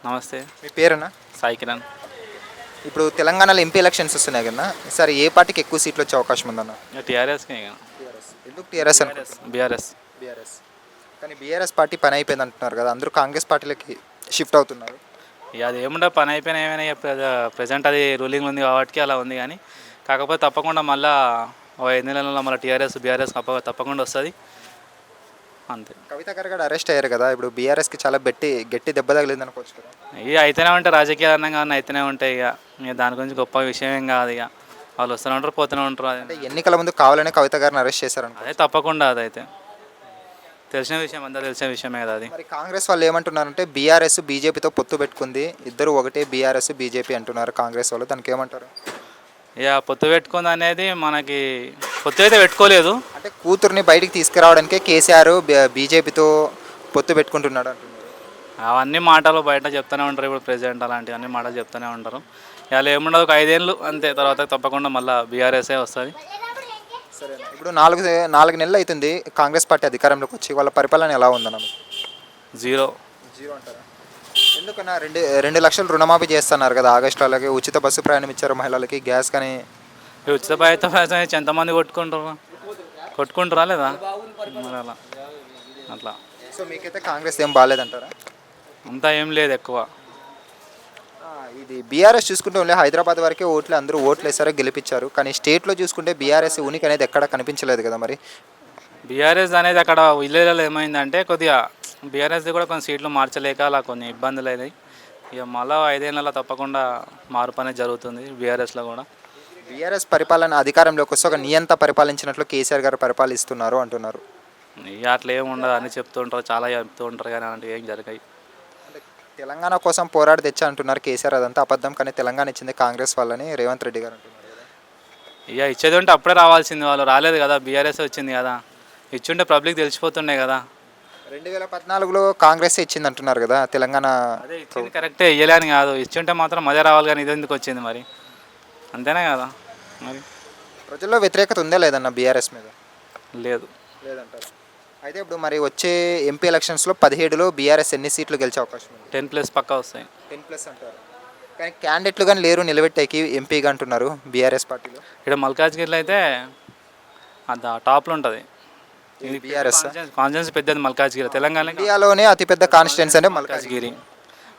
నమస్తే. మీ పేరేనా? సాయి కిరణ్. ఇప్పుడు తెలంగాణలో ఎంపీ ఎలక్షన్స్ వస్తున్నాయి కదా, ఈసారి ఏ పార్టీకి ఎక్కువ సీట్లు వచ్చే అవకాశం ఉందన్న? టీఆర్ఎస్కే ఇక. టీఆర్ఎస్. ఎందుకు టీఆర్ఎస్ బీఆర్ఎస్. బీఆర్ఎస్. కానీ బీఆర్ఎస్ పార్టీ పని అయిపోయింది అంటున్నారు కదా, అందరూ కాంగ్రెస్ పార్టీలకి షిఫ్ట్ అవుతున్నారు. ఇక అది ఏముండే పని అయిపోయినా ఏమైనా ప్రజెంట్ అది రూలింగ్ ఉంది కాబట్టి అలా ఉంది. కానీ కాకపోతే తప్పకుండా మళ్ళీ ఓ 5 నెలల్లో మళ్ళీ టీఆర్ఎస్ బీఆర్ఎస్ తప్పకుండా వస్తుంది అంతే. కవిత గారు కూడా అరెస్ట్ అయ్యారు కదా, ఇప్పుడు బీఆర్ఎస్కి చాలా గట్టి దెబ్బ తగిలింది అనుకోవచ్చు కదా. ఇక అయితేనే ఉంటాయి రాజకీయాలు అన్నా కానీ అయితేనే ఉంటాయి. ఇక దాని గురించి గొప్ప విషయం ఏం కాదు. ఇక వాళ్ళు వస్తూనే ఉంటారు పోతూనే ఉంటారు. అంటే ఎన్నికల ముందు కావాలనే కవిత గారిని అరెస్ట్ చేశారు. అదే తప్పకుండా అదైతే తెలిసిన విషయం, అందరూ తెలిసిన విషయమే కదా అది. మరి కాంగ్రెస్ వాళ్ళు ఏమంటున్నారంటే బీఆర్ఎస్ బీజేపీతో పొత్తు పెట్టుకుంది, ఇద్దరు ఒకటే బీఆర్ఎస్ బీజేపీ అంటున్నారు కాంగ్రెస్ వాళ్ళు, దానికి ఏమంటారు? ఇక పొత్తు పెట్టుకుంది అనేది మనకి పొత్తు అయితే పెట్టుకోలేదు. అంటే కూతుర్ని బయటికి తీసుకురావడానికే కేసీఆర్ బీజేపీతో పొత్తు పెట్టుకుంటున్నాడు అంటున్నారు. అవన్నీ మాటలు బయట చెప్తూనే ఉంటారు. ఇప్పుడు ప్రెసిడెంట్ అలాంటివి అన్ని మాటలు చెప్తూనే ఉంటారు. ఇలా ఏముండదు, ఒక 5 ఏళ్ళు అంతే, తర్వాత తప్పకుండా మళ్ళీ బీఆర్ఎస్ఏ వస్తుంది. సరే, ఇప్పుడు 4 నెలలు అవుతుంది కాంగ్రెస్ పార్టీ అధికారంలోకి వచ్చి, వాళ్ళ పరిపాలన ఎలా ఉందన్న? జీరో అంటారా? ఎందుకన్నా 2 లక్షలు రుణమాఫీ చేస్తున్నారు కదా ఆగస్టు, అలాగే ఉచిత బస్సు ప్రయాణం ఇచ్చారు మహిళలకి, గ్యాస్ కానీ. ఈ ఉచిత ప్రయత్నం ఎంతమంది కొట్టుకుంటారా లేదా మరి అలా అట్లా. సో మీకైతే కాంగ్రెస్ ఏం బాగాలేదంటారా? అంతా ఏం లేదు ఎక్కువ. ఇది బీఆర్ఎస్ చూసుకుంటే ఓన్లీ హైదరాబాద్ వరకే అందరూ ఓట్లు వేసారో గెలిపించారు, కానీ స్టేట్లో చూసుకుంటే బీఆర్ఎస్ ఉనికి అనేది ఎక్కడ కనిపించలేదు కదా. మరి బీఆర్ఎస్ అనేది అక్కడ విలేజ్లో ఏమైందంటే కొద్దిగా బీఆర్ఎస్ది కూడా కొన్ని సీట్లు మార్చలేక అలా కొన్ని ఇబ్బందులు అయినాయి. ఇక మళ్ళీ 5 ఏళ్ళలో తప్పకుండా మార్పు అనేది జరుగుతుంది బీఆర్ఎస్లో కూడా. బీఆర్ఎస్ పరిపాలన అధికారంలోకి వస్తే ఒక నియంత పరిపాలించినట్లు కేసీఆర్ గారు పరిపాలిస్తున్నారు అంటున్నారు. ఇక అట్లా ఏమి ఉండదు అని చెప్తూ ఉంటారు, చాలా చెప్తూ ఉంటారు, కానీ అలాంటివి ఏం జరిగాయి. తెలంగాణ కోసం పోరాడి తెచ్చా అంటున్నారు కేసీఆర్, అదంతా అబద్ధం, కానీ తెలంగాణ ఇచ్చింది కాంగ్రెస్ వాళ్ళని రేవంత్ రెడ్డి గారు అంటున్నారు కదా. ఇక ఇచ్చేది ఉంటే అప్పుడే రావాల్సింది, వాళ్ళు రాలేదు కదా, బీఆర్ఎస్ వచ్చింది కదా. ఇచ్చుంటే పబ్లిక్ తెలిసిపోతుండే కదా. 2014లో కాంగ్రెస్ ఇచ్చింది అంటున్నారు కదా తెలంగాణ. అదే ఇచ్చింది కరెక్టే, ఇయ్యలేని కాదు, ఇచ్చుంటే మాత్రం అదే రావాలి, కానీ ఇది ఎందుకు వచ్చింది మరి, అంతేనే కదా. మరి ప్రజల్లో వ్యతిరేకత ఉందా లేదన్న బీఆర్ఎస్ మీద? లేదంటారు. అయితే ఇప్పుడు మరి వచ్చే ఎంపీ ఎలక్షన్స్లో 17లో బీఆర్ఎస్ ఎన్ని సీట్లు గెలిచే అవకాశం ఉంది? 10+ పక్కా వస్తాయి. 10+ అంటారు, కానీ క్యాండిడేట్లు కానీ లేరు నిలబెట్టేకి ఎంపీగా అంటున్నారు బీఆర్ఎస్ పార్టీలో. ఇక్కడ మల్కాజ్గిరిలో అయితే అంత టాప్లో ఉంటుంది. బీఆర్ఎస్ కాన్స్టిట్యున్సీ పెద్దది మల్కాజ్గిరి, తెలంగాణ ఇండియాలోనే అతిపెద్ద కాన్స్టిట్యున్సీ అంటే మల్కాజ్గిరి.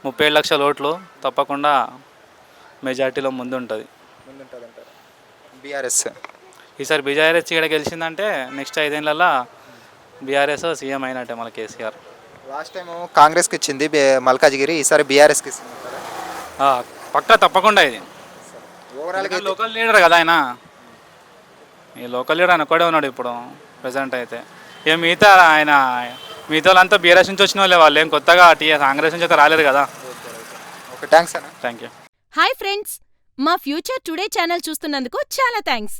37 లక్షల ఓట్లు తప్పకుండా మెజార్టీలో ముందు ఉంటుంది అంటారు బీఆర్ఎస్. ఈసారి బీఆర్ఎస్ ఇక్కడ గెలిచిందంటే నెక్స్ట్ 5 ఏళ్ళల్లో బీఆర్ఎస్ సీఎం అయినట్టే మన కేసీఆర్. లాస్ట్ టైం కాంగ్రెస్కి ఇచ్చింది మల్కాజ్గిరి, ఈసారి బీఆర్ఎస్కి ఇస్తుంది పక్కా తప్పకుండా. ఇది ఓవరాల్గా లోకల్ లీడర్ కదా ఆయన, ఈ లోకల్ లీడర్ ఆయన ఒక్కడే ఉన్నాడు ఇప్పుడు ప్రెసెంట్ అయితే. ఇక మిగతా వాళ్ళంతా బీఆర్ఎస్ నుంచి వచ్చిన వాళ్ళే, వాళ్ళు ఏం కొత్తగా కాంగ్రెస్ నుంచి అయితే రాలేరు కదా. ఓకే, థ్యాంక్స్ అన్న. Thank you. హాయ్ ఫ్రెండ్స్, మా ఫ్యూచర్ టుడే ఛానల్ చూస్తున్నందుకు చాలా థ్యాంక్స్.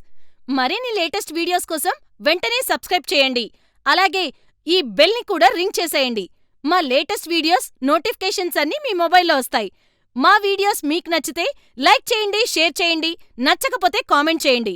మరిన్ని లేటెస్ట్ వీడియోస్ కోసం వెంటనే సబ్స్క్రైబ్ చేయండి. అలాగే ఈ బెల్ని కూడా రింగ్ చేసేయండి. మా లేటెస్ట్ వీడియోస్ నోటిఫికేషన్స్ అన్నీ మీ మొబైల్లో వస్తాయి. మా వీడియోస్ మీకు నచ్చితే లైక్ చేయండి, షేర్ చేయండి, నచ్చకపోతే కామెంట్ చేయండి.